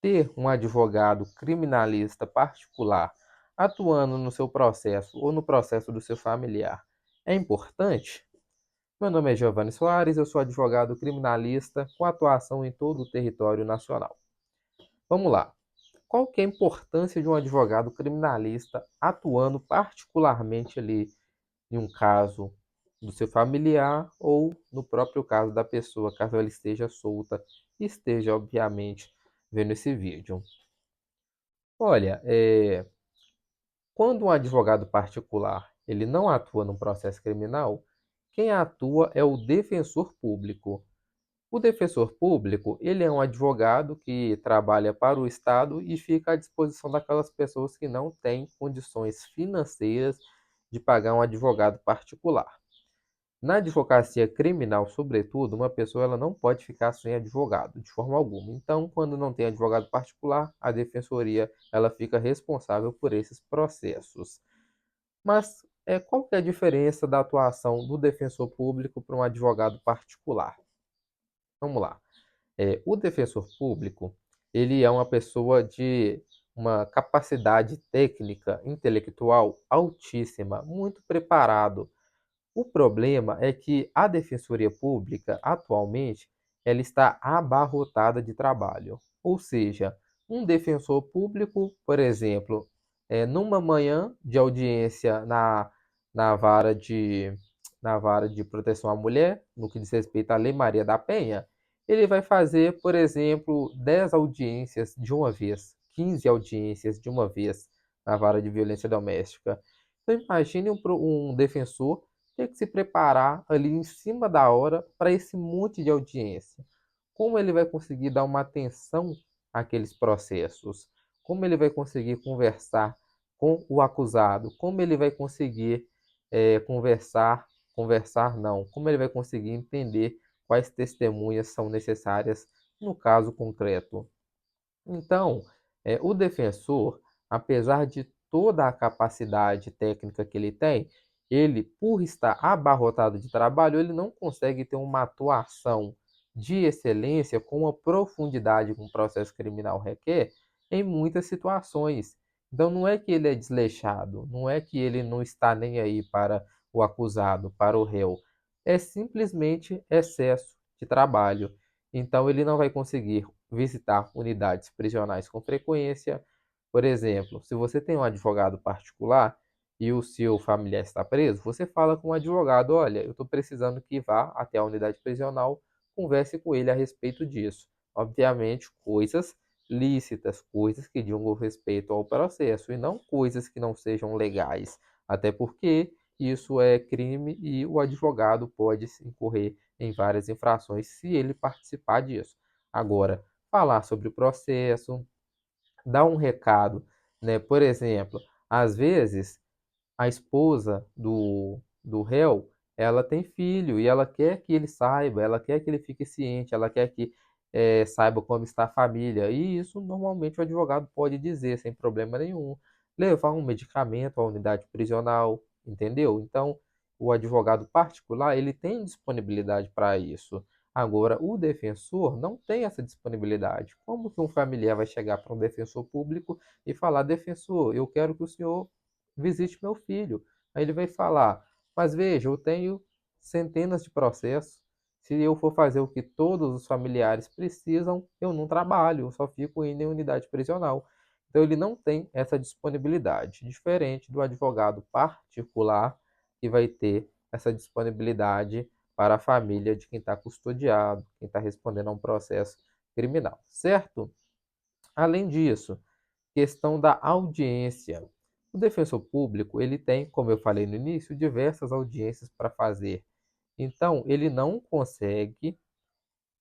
ter um advogado criminalista particular atuando no seu processo ou no processo do seu familiar é importante? Meu nome é Giovanni Soares, eu sou advogado criminalista com atuação em todo o território nacional. Vamos lá. Qual que é a importância de um advogado criminalista atuando particularmente ali em um caso do seu familiar ou no próprio caso da pessoa, caso ela esteja solta e esteja, obviamente, vendo esse vídeo? Olha, quando um advogado particular ele não atua num processo criminal, quem atua é o defensor público. O defensor público, ele é um advogado que trabalha para o Estado e fica à disposição daquelas pessoas que não têm condições financeiras de pagar um advogado particular. Na advocacia criminal, sobretudo, uma pessoa ela não pode ficar sem advogado, de forma alguma. Então, quando não tem advogado particular, a defensoria ela fica responsável por esses processos. Mas qual que é a diferença da atuação do defensor público para um advogado particular? Vamos lá. O defensor público, ele é uma pessoa de uma capacidade técnica, intelectual altíssima, muito preparado. O problema é que a defensoria pública, atualmente, ela está abarrotada de trabalho. Ou seja, um defensor público, por exemplo, numa manhã de audiência na vara de, na vara de proteção à mulher, no que diz respeito à Lei Maria da Penha, ele vai fazer, por exemplo, 10 audiências de uma vez, 15 audiências de uma vez na vara de violência doméstica. Então, imagine um defensor ter que se preparar ali em cima da hora para esse monte de audiência. Como ele vai conseguir dar uma atenção àqueles processos? Como ele vai conseguir conversar com o acusado? Como ele vai conseguir conversar não, como ele vai conseguir entender quais testemunhas são necessárias no caso concreto? Então, o defensor, apesar de toda a capacidade técnica que ele tem, ele, por estar abarrotado de trabalho, ele não consegue ter uma atuação de excelência com a profundidade que um processo criminal requer em muitas situações. Então, não é que ele é desleixado, não é que ele não está nem aí para o acusado, para o réu. É simplesmente excesso de trabalho. Então, ele não vai conseguir visitar unidades prisionais com frequência. Por exemplo, se você tem um advogado particular e o seu familiar está preso, você fala com o advogado: olha, eu estou precisando que vá até a unidade prisional, converse com ele a respeito disso. Obviamente, coisas lícitas, coisas que digam respeito ao processo e não coisas que não sejam legais, até porque isso é crime e o advogado pode incorrer em várias infrações se ele participar disso. Agora, falar sobre o processo, dar um recado, né? Por exemplo, às vezes a esposa do réu, ela tem filho e ela quer que ele saiba, ela quer que ele fique ciente, ela quer que saiba como está a família. E isso normalmente o advogado pode dizer sem problema nenhum. Levar um medicamento à unidade prisional, entendeu? Então, o advogado particular, ele tem disponibilidade para isso. Agora, o defensor não tem essa disponibilidade. Como que um familiar vai chegar para um defensor público e falar: defensor, eu quero que o senhor visite meu filho? Aí ele vai falar: mas veja, eu tenho centenas de processos. Se eu for fazer o que todos os familiares precisam, eu não trabalho, eu só fico indo em unidade prisional. Então ele não tem essa disponibilidade, diferente do advogado particular, que vai ter essa disponibilidade para a família de quem está custodiado, quem está respondendo a um processo criminal, certo? Além disso, questão da audiência. O defensor público, ele tem, como eu falei no início, diversas audiências para fazer. Então, ele não consegue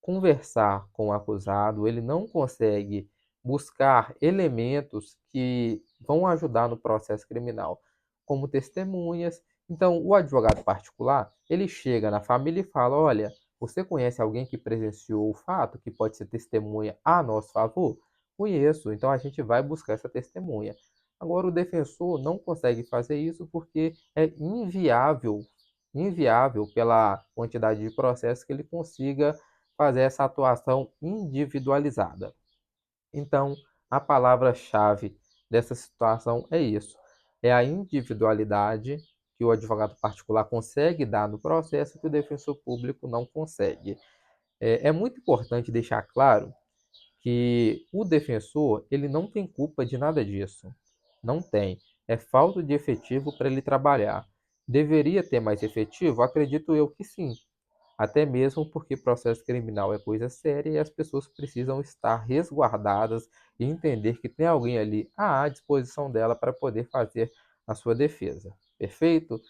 conversar com o acusado, ele não consegue buscar elementos que vão ajudar no processo criminal, como testemunhas. Então, o advogado particular, ele chega na família e fala: olha, você conhece alguém que presenciou o fato, que pode ser testemunha a nosso favor? Conheço, então a gente vai buscar essa testemunha. Agora, o defensor não consegue fazer isso porque é inviável pela quantidade de processos que ele consiga fazer essa atuação individualizada. Então, a palavra-chave dessa situação é isso: é a individualidade que o advogado particular consegue dar no processo que o defensor público não consegue. É muito importante deixar claro que o defensor ele não tem culpa de nada disso. Não tem. É falta de efetivo para ele trabalhar. Deveria ter mais efetivo? Acredito eu que sim. Até mesmo porque processo criminal é coisa séria e as pessoas precisam estar resguardadas e entender que tem alguém ali à disposição dela para poder fazer a sua defesa. Perfeito?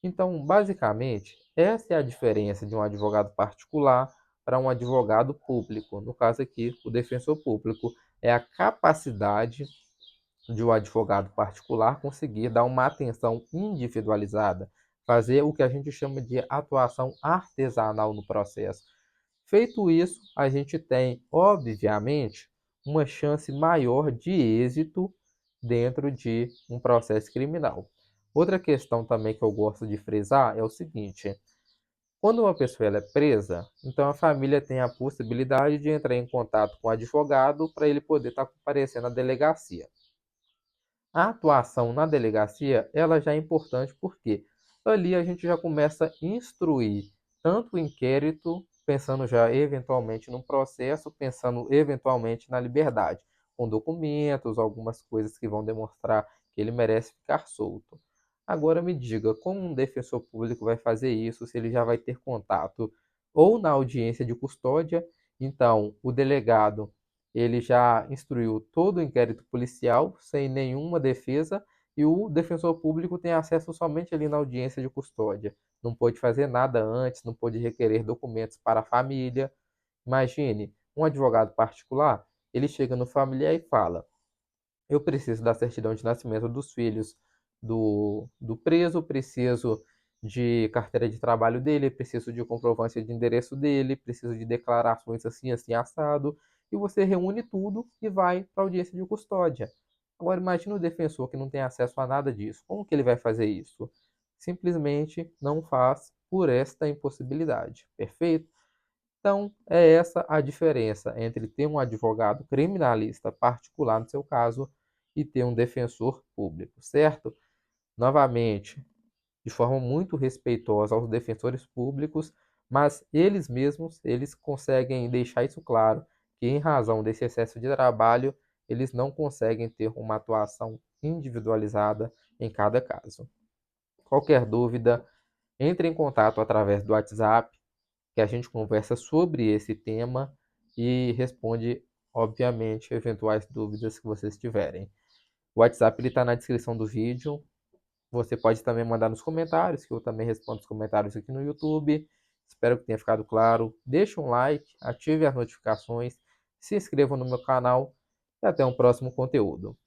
Então, basicamente, essa é a diferença de um advogado particular para um advogado público. No caso aqui, o defensor público é a capacidade de um advogado particular conseguir dar uma atenção individualizada, fazer o que a gente chama de atuação artesanal no processo. Feito isso, a gente tem, obviamente, uma chance maior de êxito dentro de um processo criminal. Outra questão também que eu gosto de frisar é o seguinte: quando uma pessoa ela é presa, então a família tem a possibilidade de entrar em contato com o advogado para ele poder estar comparecendo à delegacia. A atuação na delegacia, ela já é importante porque ali a gente já começa a instruir tanto o inquérito, pensando já eventualmente no processo, pensando eventualmente na liberdade, com documentos, algumas coisas que vão demonstrar que ele merece ficar solto. Agora me diga, como um defensor público vai fazer isso se ele já vai ter contato ou na audiência de custódia, então o delegado ele já instruiu todo o inquérito policial sem nenhuma defesa e o defensor público tem acesso somente ali na audiência de custódia. Não pôde fazer nada antes, não pôde requerer documentos para a família. Imagine, um advogado particular, ele chega no familiar e fala: eu preciso da certidão de nascimento dos filhos do preso, preciso de carteira de trabalho dele, preciso de comprovância de endereço dele, preciso de declarações assim, assim, assado, e você reúne tudo e vai para a audiência de custódia. Agora imagine o defensor que não tem acesso a nada disso. Como que ele vai fazer isso? Simplesmente não faz por esta impossibilidade. Perfeito? Então, é essa a diferença entre ter um advogado criminalista particular, no seu caso, e ter um defensor público, certo? Novamente, de forma muito respeitosa aos defensores públicos, mas eles mesmos, eles conseguem deixar isso claro, que em razão desse excesso de trabalho, eles não conseguem ter uma atuação individualizada em cada caso. Qualquer dúvida, entre em contato através do WhatsApp que a gente conversa sobre esse tema e responde, obviamente, eventuais dúvidas que vocês tiverem. O WhatsApp está na descrição do vídeo. Você pode também mandar nos comentários, que eu também respondo os comentários aqui no YouTube. Espero que tenha ficado claro. Deixe um like, ative as notificações, se inscreva no meu canal e até um próximo conteúdo.